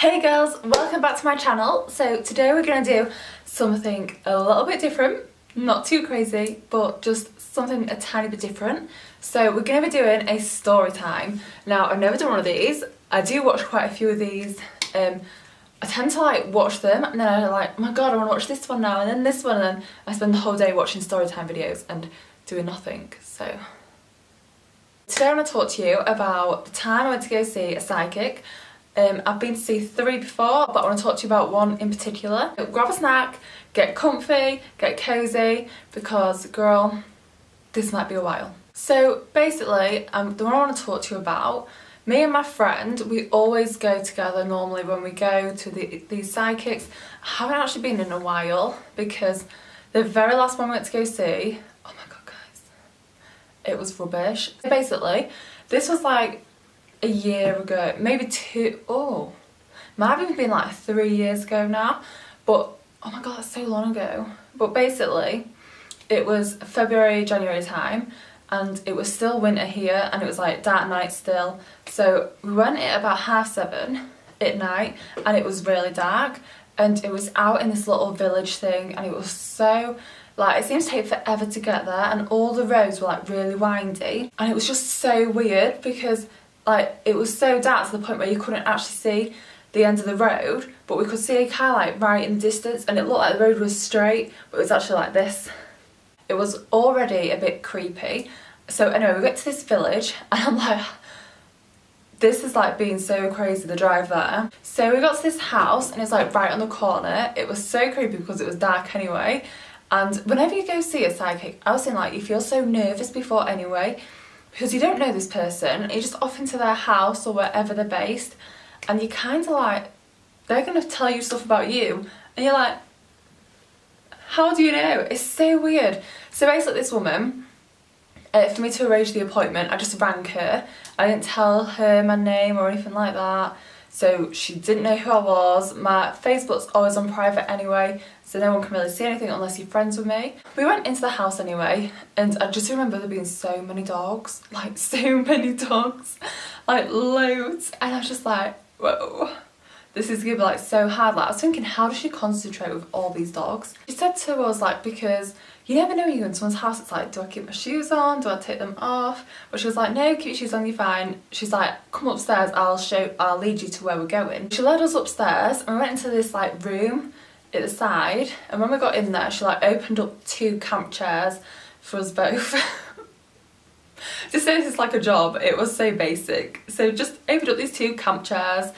Hey girls, welcome back to my channel. So today we're going to do something a little bit different, not too crazy, but just something a tiny bit different. So we're going to be doing a story time. Now I've never done one of these. I do watch quite a few of these. I tend to watch them and then I'm like, oh my god, I want to watch this one now and then this one, and then I spend the whole day watching story time videos and doing nothing. So today I want to talk to you about the time I went to go see a psychic. I've been to see 3 before, but I want to talk to you about one in particular. Grab a snack, get comfy, get cozy, because girl, this might be a while. So basically, the one I want to talk to you about, me and my friend, we always go together normally when we go to these psychics. I haven't actually been in a while because the very last one we went to go see, oh my god guys, it was rubbish. Basically, this was like a year ago, maybe 2, might have even been like 3 years ago now, but oh my god, that's so long ago. But basically it was February, January time, and it was still winter here and it was like dark night still. So we went at about 7:30 at night and it was really dark, and it was out in this little village thing, and it was so it seems to take forever to get there, and all the roads were like really windy, and it was just so weird because it was so dark to the point where you couldn't actually see the end of the road, but we could see a car right in the distance, and it looked like the road was straight, but it was actually like this. It was already a bit creepy. So anyway, we got to this village and I'm like, this is being so crazy, the drive there. So we got to this house and it's right on the corner. It was so creepy because it was dark anyway. And whenever you go see a psychic, I was saying you feel so nervous before anyway, because you don't know this person, you're just off into their house or wherever they're based, and you kind of they're going to tell you stuff about you, and you're like, how do you know? It's so weird. So basically this woman, for me to arrange the appointment, I just rang her. I didn't tell her my name or anything like that, so she didn't know who I was. My Facebook's always on private anyway, so no one can really see anything unless you're friends with me. We went into the house anyway, and I just remember there being so many dogs, loads, and I was just like, whoa, this is gonna be so hard. I was thinking, how does she concentrate with all these dogs? She said to us because you never know when you go in someone's house, it's do I keep my shoes on, do I take them off? But she was like, no, keep your shoes on, you're fine. She's like, come upstairs, I'll lead you to where we're going. She led us upstairs and we went into this room at the side, and when we got in there she opened up 2 camp chairs for us both. Just say this is a job, it was so basic. So just opened up these 2 camp chairs.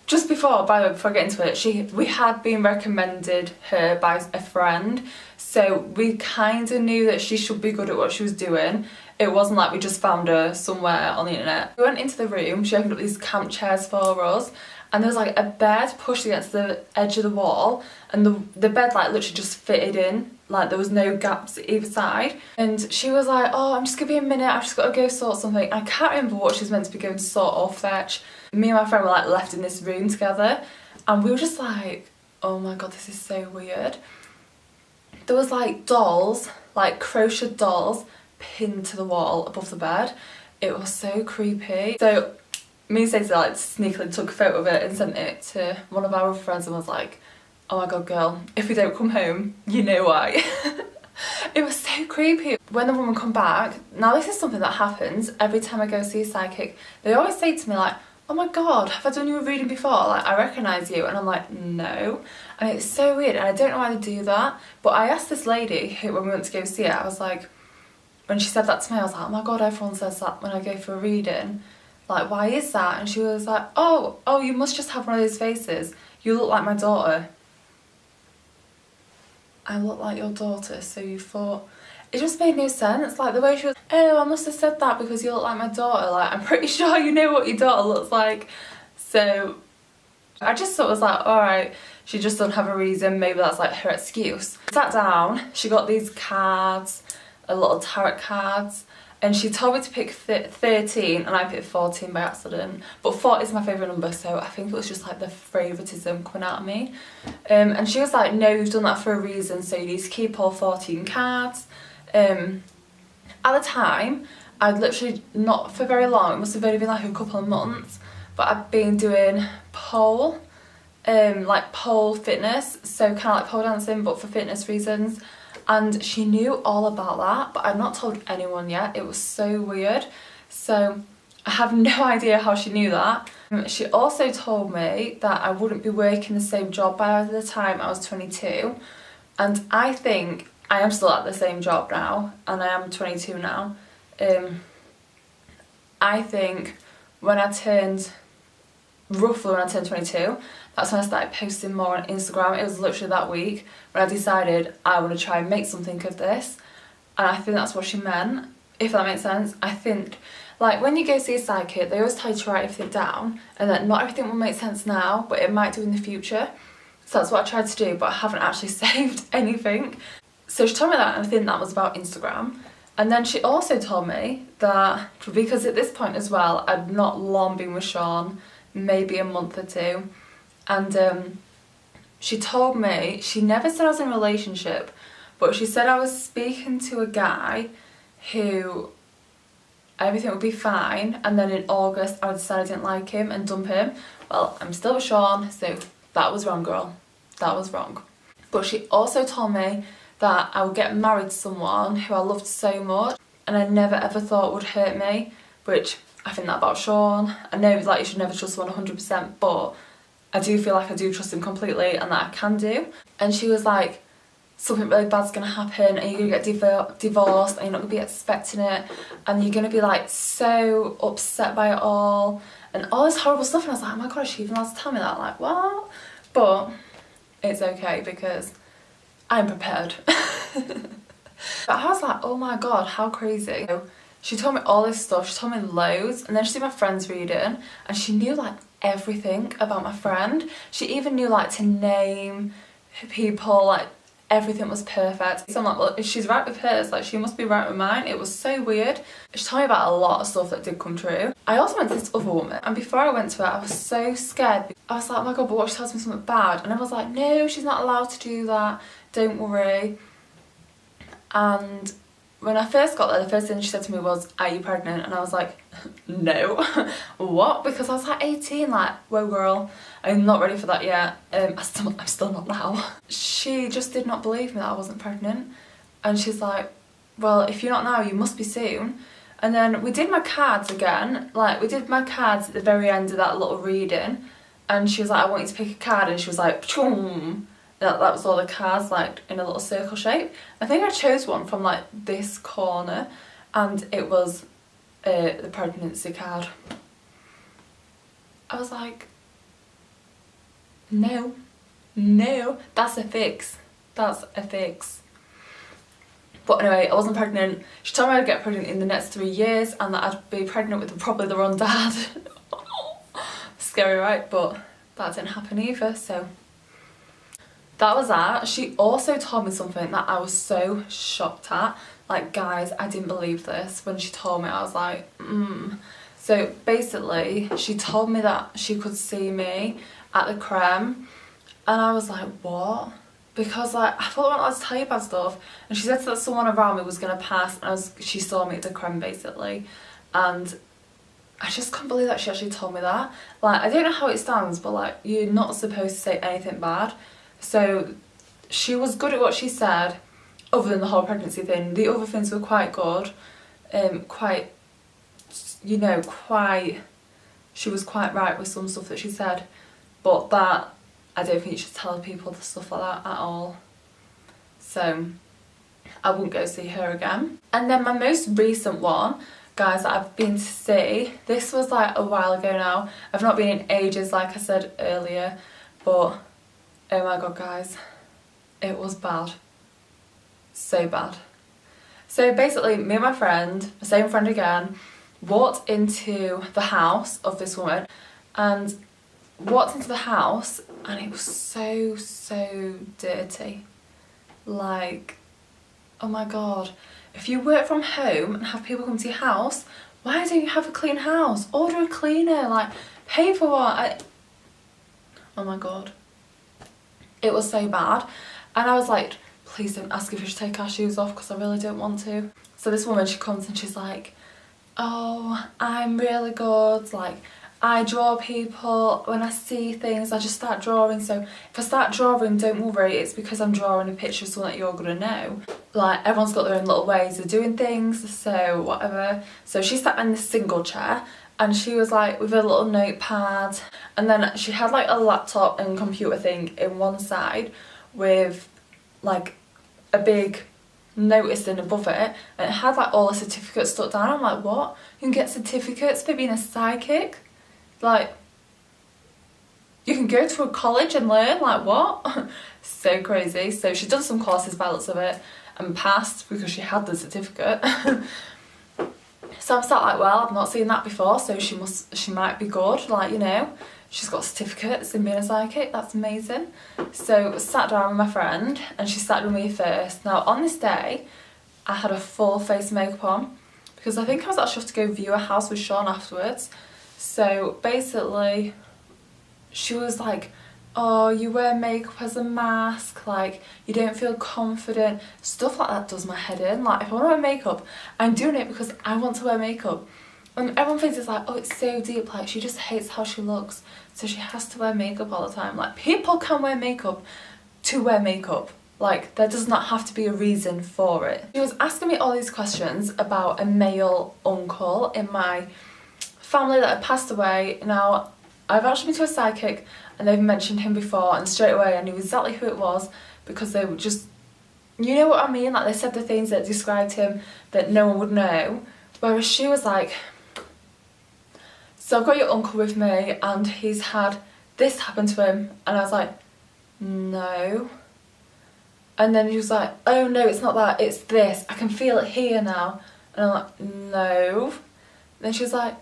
Just before, by the way, before I get into it, we had been recommended her by a friend, so we kind of knew that she should be good at what she was doing. It wasn't we just found her somewhere on the internet. We went into the room, she opened up these camp chairs for us, and there was a bed pushed against the edge of the wall, and the bed literally just fitted in, there was no gaps either side. And she was like, oh, I'm just gonna be a minute, I've just got to go sort something. I can't remember what she was meant to be going to sort or fetch. Me and my friend were left in this room together, and we were just oh my god, this is so weird. There was dolls, crocheted dolls pinned to the wall above the bed. It was so creepy. So me and Stacey sneakily took a photo of it and sent it to one of our friends and was like, oh my god girl, if we don't come home, you know why. It was so creepy. When the woman come back, now this is something that happens every time I go see a psychic, they always say to me oh my god, have I done you a reading before? I recognise you. And I'm like, no. And it's so weird, and I don't know why they do that. But I asked this lady when we went to go see it, I was like, when she said that to me, I was like, oh my god, everyone says that when I go for a reading. Why is that? And she was like, oh, you must just have one of those faces. You look like my daughter. I look like your daughter, so you thought... It just made no sense. The way she was, oh, I must have said that because you look like my daughter. I'm pretty sure you know what your daughter looks like. So I just thought it was alright, she just doesn't have a reason. Maybe that's her excuse. Sat down, she got these cards, little tarot cards, and she told me to pick 13 and I picked 14 by accident. But 40 is my favourite number, so I think it was just the favouritism coming out of me. And she was like, no, you've done that for a reason, so you need to keep all 14 cards. At the time, I'd literally not for very long, it must have only been a couple of months, but I've been doing pole, like pole fitness, so kind of like pole dancing but for fitness reasons. And she knew all about that, but I've not told anyone yet. It was so weird. So I have no idea how she knew that. She also told me that I wouldn't be working the same job by the time I was 22. And I think I am still at the same job now, and I am 22 now. I think roughly when I turned 22, that's when I started posting more on Instagram. It was literally that week when I decided I want to try and make something of this. And I think that's what she meant, if that makes sense. I think, like, when you go see a psychic, they always tell you to write everything down, and that not everything will make sense now, but it might do in the future. So that's what I tried to do, but I haven't actually saved anything. So she told me that, and I think that was about Instagram. And then she also told me that, because at this point as well, I'd not long been with Sean, maybe a month or two. And she told me, she never said I was in a relationship, but she said I was speaking to a guy who everything would be fine, and then in August I would decide I didn't like him and dump him. Well, I'm still with Sean, so that was wrong, girl. That was wrong. But she also told me that I would get married to someone who I loved so much and I never ever thought would hurt me, which I think that about Sean. I know, like, you should never trust someone 100%, but I do feel like I do trust him completely and that I can do. And she was like, something really bad's gonna happen and you're gonna get divorced and you're not gonna be expecting it and you're gonna be like so upset by it all and all this horrible stuff. And I was like, oh my god, is she even allowed to tell me that? Like, what? But it's okay because I'm prepared. But I was like, oh my god, how crazy. She told me all this stuff, she told me loads, and then she did my friend's reading and she knew like everything about my friend. She even knew like to name people, like everything was perfect. So I'm like, well, if she's right with hers, like she must be right with mine. It was so weird. She told me about a lot of stuff that did come true. I also went to this other woman, and before I went to her, I was so scared. I was like, oh my god, but what if she tells me something bad? And I was like, no, she's not allowed to do that, don't worry. And when I first got there, the first thing she said to me was, are you pregnant? And I was like, no. What? Because I was like 18, like, whoa girl, I'm not ready for that yet. I'm still not now. She just did not believe me that I wasn't pregnant. And she's like, well, if you're not now, you must be soon. And then we did my cards again. Like, we did my cards at the very end of that little reading. And she was like, I want you to pick a card. And she was like, choom. That was all the cards, like, in a little circle shape. I think I chose one from, like, this corner, and it was the pregnancy card. I was like, no, that's a fix. That's a fix. But anyway, I wasn't pregnant. She told me I'd get pregnant in the next 3 years, and that I'd be pregnant with probably the wrong dad. Scary, right? But that didn't happen either, so that was that. She also told me something that I was so shocked at. Like, guys, I didn't believe this. When she told me, I was like, So basically, she told me that she could see me at the creme. And I was like, what? Because, like, I thought I wasn't allowed to tell you bad stuff. And she said that someone around me was going to pass. And she saw me at the creme, basically. And I just couldn't believe that she actually told me that. Like, I don't know how it stands, but, like, you're not supposed to say anything bad. So she was good at what she said, other than the whole pregnancy thing. The other things were quite good, she was quite right with some stuff that she said, but that, I don't think you should tell people the stuff like that at all. So I wouldn't go see her again. And then my most recent one, guys, that I've been to see, this was like a while ago now. I've not been in ages, like I said earlier, but oh my god, guys, it was bad. So bad. So basically, me and my friend, the same friend again, walked into the house of this woman and walked into the house, and it was so dirty. Like, oh my god. If you work from home and have people come to your house, why don't you have a clean house? Order a cleaner, like, pay for one. Oh my god. It was so bad. And I was like, please don't ask if we should take our shoes off because I really don't want to. So this woman, she comes and she's like, oh, I'm really good. Like, I draw people. When I see things, I just start drawing. So if I start drawing, don't worry, it's because I'm drawing a picture of someone that you're gonna know. Like, everyone's got their own little ways of doing things, so whatever. So she sat in this single chair, and she was like with a little notepad, and then she had like a laptop and computer thing in one side with like a big notice in above it, and it had like all the certificates stuck down. I'm like, what? You can get certificates for being a psychic? Like, you can go to a college and learn? Like, what? So crazy. So she'd done some courses by the looks of it and passed because she had the certificate. So I'm sat like, well, I've not seen that before, so she might be good, like, you know, she's got certificates in being a psychic, that's amazing. So I sat down with my friend, and she sat with me first. Now on this day, I had a full face of makeup on, because I think I was actually off to go view a house with Sean afterwards. So basically, she was like, oh, you wear makeup as a mask, like, you don't feel confident. Stuff like that does my head in. Like, if I want to wear makeup, I'm doing it because I want to wear makeup. And everyone thinks it's like, oh, it's so deep, like, she just hates how she looks, so she has to wear makeup all the time. Like, people can wear makeup to wear makeup. Like, there does not have to be a reason for it. She was asking me all these questions about a male uncle in my family that had passed away. Now, I've actually been to a psychic, and they've mentioned him before, and straight away I knew exactly who it was, because they were just, you know what I mean, like, they said the things that described him that no one would know. Whereas she was like, so I've got your uncle with me, and he's had this happen to him. And I was like, no. And then he was like, oh no, it's not that, it's this, I can feel it here now. And I'm like, no. And then she was like,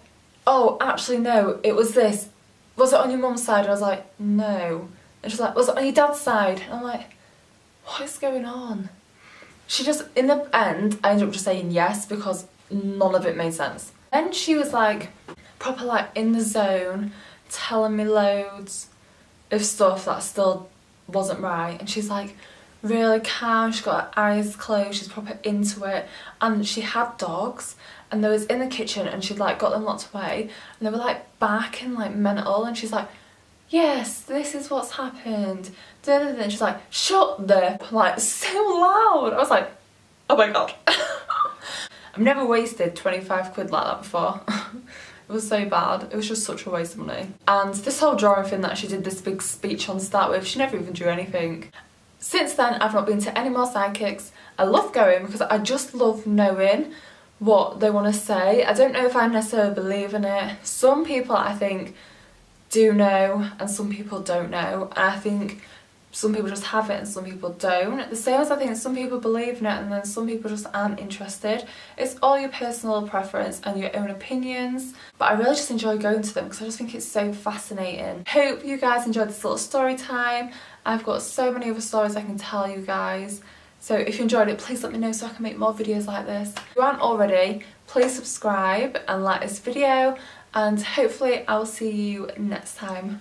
oh, actually no, it was this. Was it on your mum's side? And I was like, no. And she's like, was it on your dad's side? And I'm like, what is going on? She just, in the end, I ended up just saying yes, because none of it made sense. Then she was like, proper like in the zone, telling me loads of stuff that still wasn't right. And she's like really calm, she's got her eyes closed, she's proper into it. And she had dogs, and they was in the kitchen, and she'd like got them locked away, and they were like barking like mental, and she's like, yes, this is what's happened. And she's like, shut the, like, so loud. I was like, oh my god. I've never wasted 25 quid like that before. It was so bad. It was just such a waste of money. And this whole drawing thing that she did this big speech on to start with, she never even drew anything. Since then, I've not been to any more psychics. I love going because I just love knowing what they want to say. I don't know if I necessarily believe in it. Some people, I think, do know, and some people don't know. And I think some people just have it and some people don't. The same as I think some people believe in it and then some people just aren't interested. It's all your personal preference and your own opinions. But I really just enjoy going to them because I just think it's so fascinating. Hope you guys enjoyed this little story time. I've got so many other stories I can tell you guys. So if you enjoyed it, please let me know so I can make more videos like this. If you aren't already, please subscribe and like this video. And hopefully I will see you next time.